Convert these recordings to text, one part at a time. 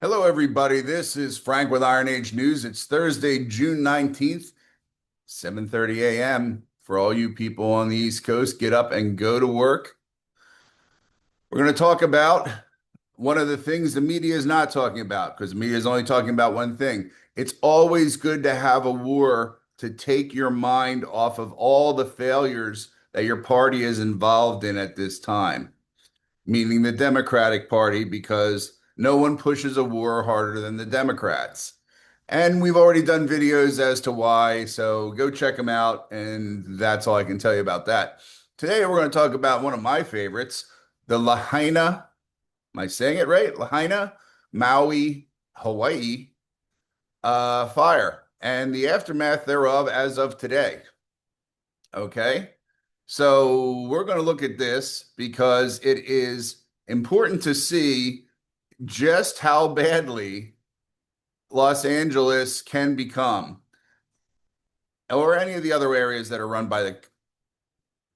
Hello, everybody. This is Frank with Iron Age News. It's Thursday, June 19th, 7:30 a.m. For all you people on the East Coast, get up and go to work. We're going to talk about one of the things the media is not talking about because the media is only talking about one thing. It's always good to have a war to take your mind off of all the failures that your party is involved in at this time, meaning the Democratic Party, because no one pushes a war harder than the Democrats. And we've already done videos as to why, so go check them out. And that's all I can tell you about that. Today, we're going to talk about one of my favorites, the Lahaina, am I saying it right? Lahaina, Maui, Hawaii fire and the aftermath thereof as of today. Okay. So we're going to look at this because it is important to see just how badly Los Angeles can become, or any of the other areas that are run by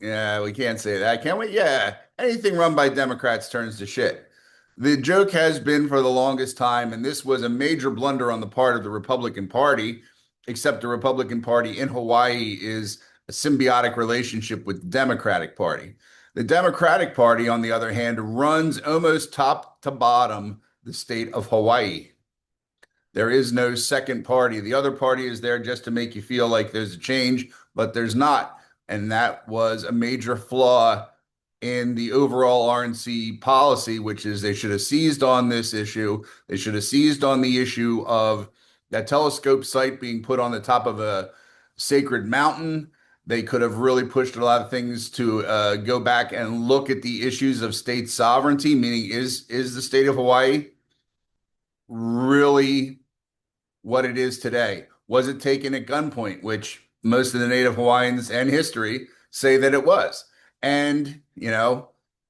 yeah, we can't say that, can we? Yeah, anything run by Democrats turns to shit. The joke has been for the longest time, and this was a major blunder on the part of the Republican Party, except the Republican Party in Hawaii is a symbiotic relationship with the Democratic Party. The Democratic Party, on the other hand, runs almost top to bottom the state of Hawaii. There is no second party. The other party is there just to make you feel like there's a change, but there's not. And that was a major flaw in the overall RNC policy, which is they should have seized on this issue. They should have seized on the issue of that telescope site being put on the top of a sacred mountain. They could have really pushed a lot of things to go back and look at the issues of state sovereignty, meaning is the state of Hawaii really what it is today? Was it taken at gunpoint, which most of the Native Hawaiians and history say that it was? And,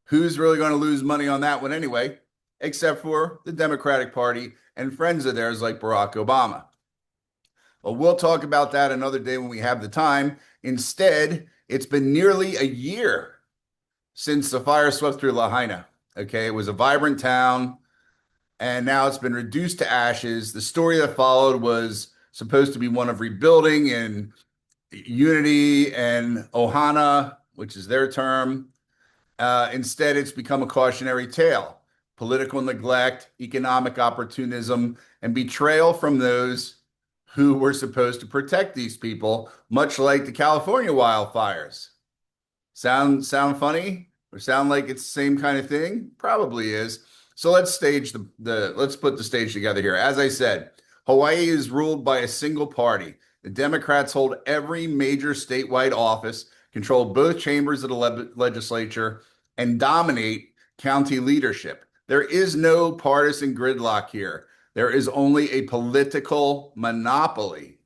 who's really going to lose money on that one anyway, except for the Democratic Party and friends of theirs like Barack Obama. Well, we'll talk about that another day when we have the time. Instead, it's been nearly a year since the fire swept through Lahaina. Okay, it was a vibrant town and now it's been reduced to ashes. The story that followed was supposed to be one of rebuilding and unity and ohana, which is their term. Instead, it's become a cautionary tale: political neglect, economic opportunism, and betrayal from those who were supposed to protect these people, much like the California wildfires. Sound funny or sound like it's the same kind of thing? Probably is. So let's stage the let's put the stage together here. As I said, Hawaii is ruled by a single party. The Democrats hold every major statewide office, control both chambers of the legislature, and dominate county leadership. There is no partisan gridlock here. There is only a political monopoly.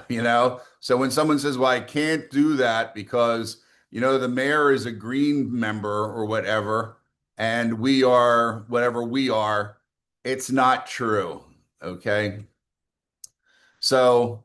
So when someone says, well, I can't do that because the mayor is a Green member or whatever, and we are whatever we are, it's not true. Okay. So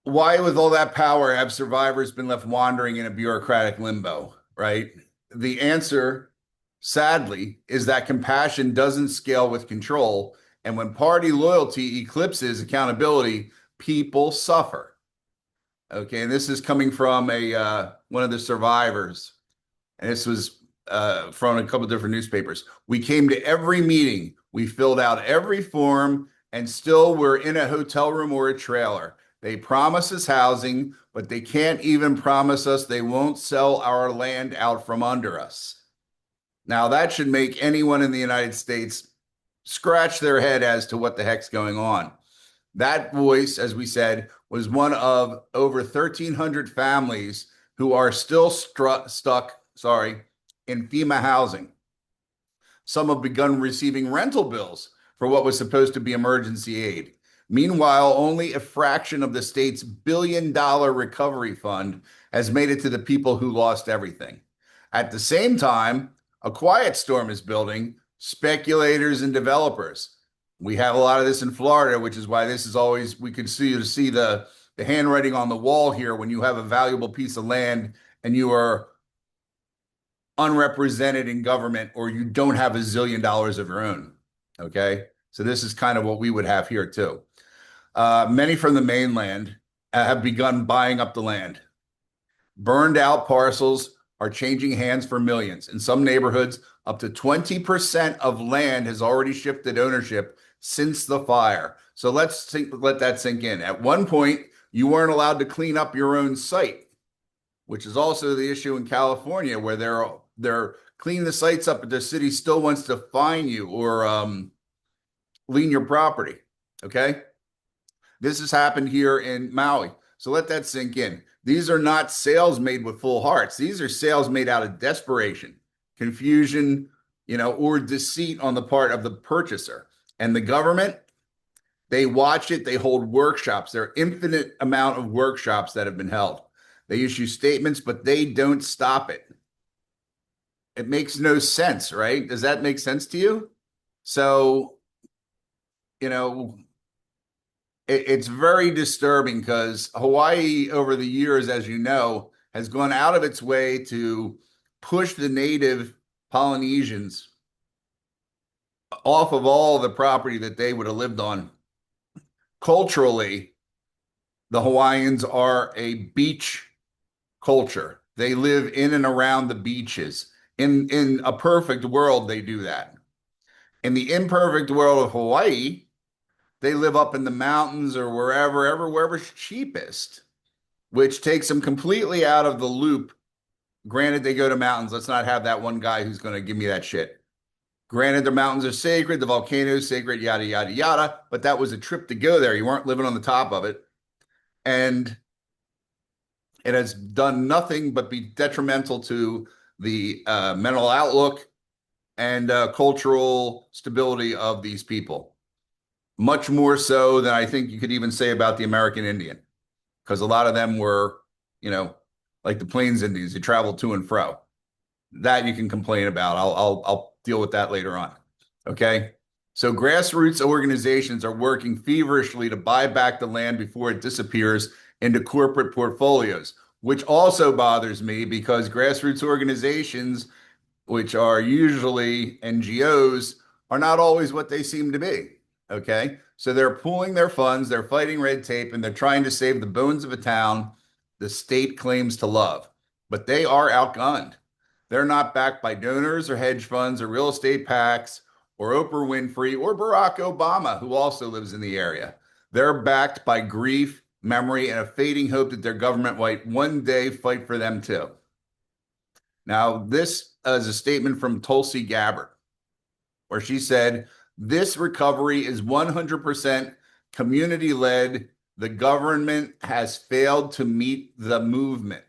why, with all that power, have survivors been left wandering in a bureaucratic limbo, right? The answer, sadly, is that compassion doesn't scale with control. And when party loyalty eclipses accountability, people suffer. Okay, and this is coming from a one of the survivors, and this was from a couple of different newspapers. We came to every meeting, we filled out every form, and still we're in a hotel room or a trailer. They promise us housing, but they can't even promise us they won't sell our land out from under us. Now, that should make anyone in the United States scratch their head as to what the heck's going on. That voice, as we said, was one of over 1,300 families who are still stuck, in FEMA housing. Some have begun receiving rental bills for what was supposed to be emergency aid. Meanwhile, only a fraction of the state's billion-dollar recovery fund has made it to the people who lost everything. At the same time, a quiet storm is building: speculators and developers. We have a lot of this in Florida, which is why this is always, we could see the handwriting on the wall here when you have a valuable piece of land and you are unrepresented in government or you don't have $1 zillion of your own. Okay. So this is kind of what we would have here too. Many from the mainland have begun buying up the land. Burned out parcels are changing hands for millions. In some neighborhoods, up to 20% of land has already shifted ownership since the fire. So let that sink in. At one point, you weren't allowed to clean up your own site, which is also the issue in California, where they're cleaning the sites up, but the city still wants to fine you or lien your property. Okay. This has happened here in Maui. So let that sink in. These are not sales made with full hearts. These are sales made out of desperation, confusion, or deceit on the part of the purchaser. And the government, they watch it. They hold workshops. There are infinite amount of workshops that have been held. They issue statements, but they don't stop it. It makes no sense, right? Does that make sense to you? So, you know, it's very disturbing because Hawaii, over the years, as you know, has gone out of its way to push the native Polynesians off of all the property that they would have lived on. Culturally, the Hawaiians are a beach culture. They live in and around the beaches. In a perfect world, they do that. In the imperfect world of Hawaii, they live up in the mountains or wherever's cheapest, which takes them completely out of the loop. Granted, they go to mountains. Let's not have that one guy who's going to give me that shit. Granted, the mountains are sacred, the volcano is sacred, yada, yada, yada. But that was a trip to go there. You weren't living on the top of it. And it has done nothing but be detrimental to the mental outlook and cultural stability of these people. Much more so than I think you could even say about the American Indian, because a lot of them were, like the Plains Indians, who traveled to and fro. That you can complain about. I'll deal with that later on. Okay. So grassroots organizations are working feverishly to buy back the land before it disappears into corporate portfolios, which also bothers me because grassroots organizations, which are usually NGOs, are not always what they seem to be. Okay. So they're pooling their funds, they're fighting red tape, and they're trying to save the bones of a town the state claims to love. But they are outgunned. They're not backed by donors or hedge funds or real estate PACs or Oprah Winfrey or Barack Obama, who also lives in the area. They're backed by grief, memory, and a fading hope that their government might one day fight for them too. Now, this is a statement from Tulsi Gabbard, where she said, "This recovery is 100% community-led. The government has failed to meet the movement.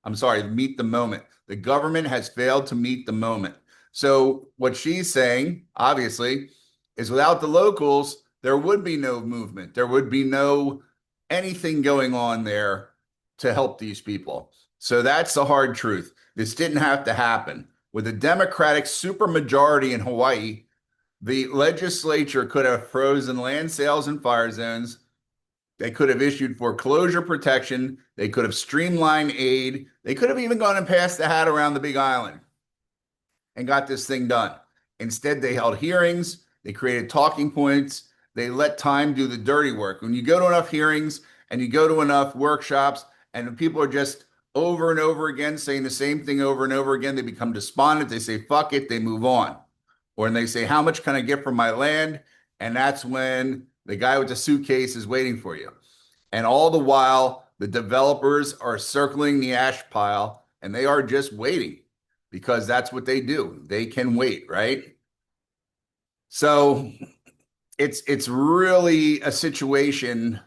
I'm sorry, meet the moment. The government has failed to meet the moment." So what she's saying, obviously, is without the locals, there would be no movement. There would be no anything going on there to help these people. So that's the hard truth. This didn't have to happen. With a Democratic supermajority in Hawaii, the legislature could have frozen land sales and fire zones. They could have issued foreclosure protection. They could have streamlined aid. They could have even gone and passed the hat around the Big Island and got this thing done. Instead, they held hearings. They created talking points. They let time do the dirty work. When you go to enough hearings and you go to enough workshops and people are just over and over again saying the same thing over and over again, they become despondent. They say, fuck it. They move on. Or they say, how much can I get for my land? And that's when the guy with the suitcase is waiting for you. And all the while, the developers are circling the ash pile and they are just waiting because that's what they do. They can wait, right? So it's really a situation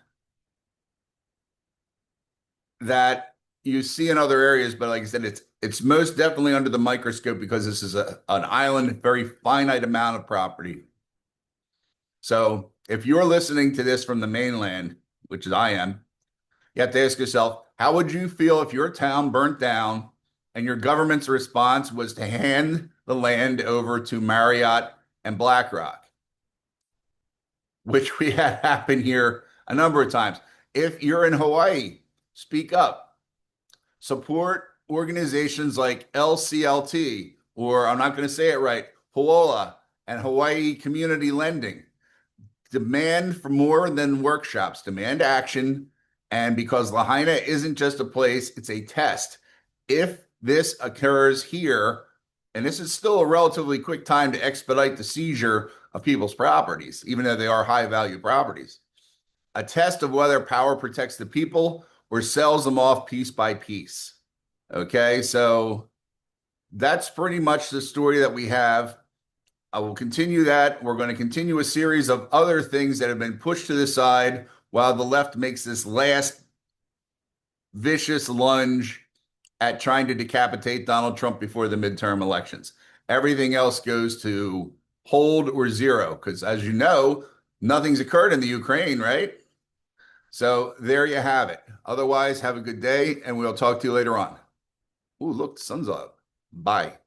that you see in other areas, but like I said, it's most definitely under the microscope because this is an island, very finite amount of property. So if you're listening to this from the mainland, which is I am, you have to ask yourself, how would you feel if your town burnt down and your government's response was to hand the land over to Marriott and BlackRock, which we had happen here a number of times? If you're in Hawaii, speak up. Support organizations like LCLT, or I'm not going to say it right, HOOLA and Hawaii Community Lending demand for more than workshops, demand action. And because Lahaina isn't just a place, it's a test. If this occurs here, and this is still a relatively quick time to expedite the seizure of people's properties, even though they are high value properties, a test of whether power protects the people or sells them off piece by piece. Okay, so that's pretty much the story that we have. I will continue that. We're going to continue a series of other things that have been pushed to the side while the left makes this last vicious lunge at trying to decapitate Donald Trump before the midterm elections. Everything else goes to hold or zero because, as you know, nothing's occurred in the Ukraine, right? So there you have it. Otherwise, have a good day, and we'll talk to you later on. Ooh, look, the sun's up. Bye.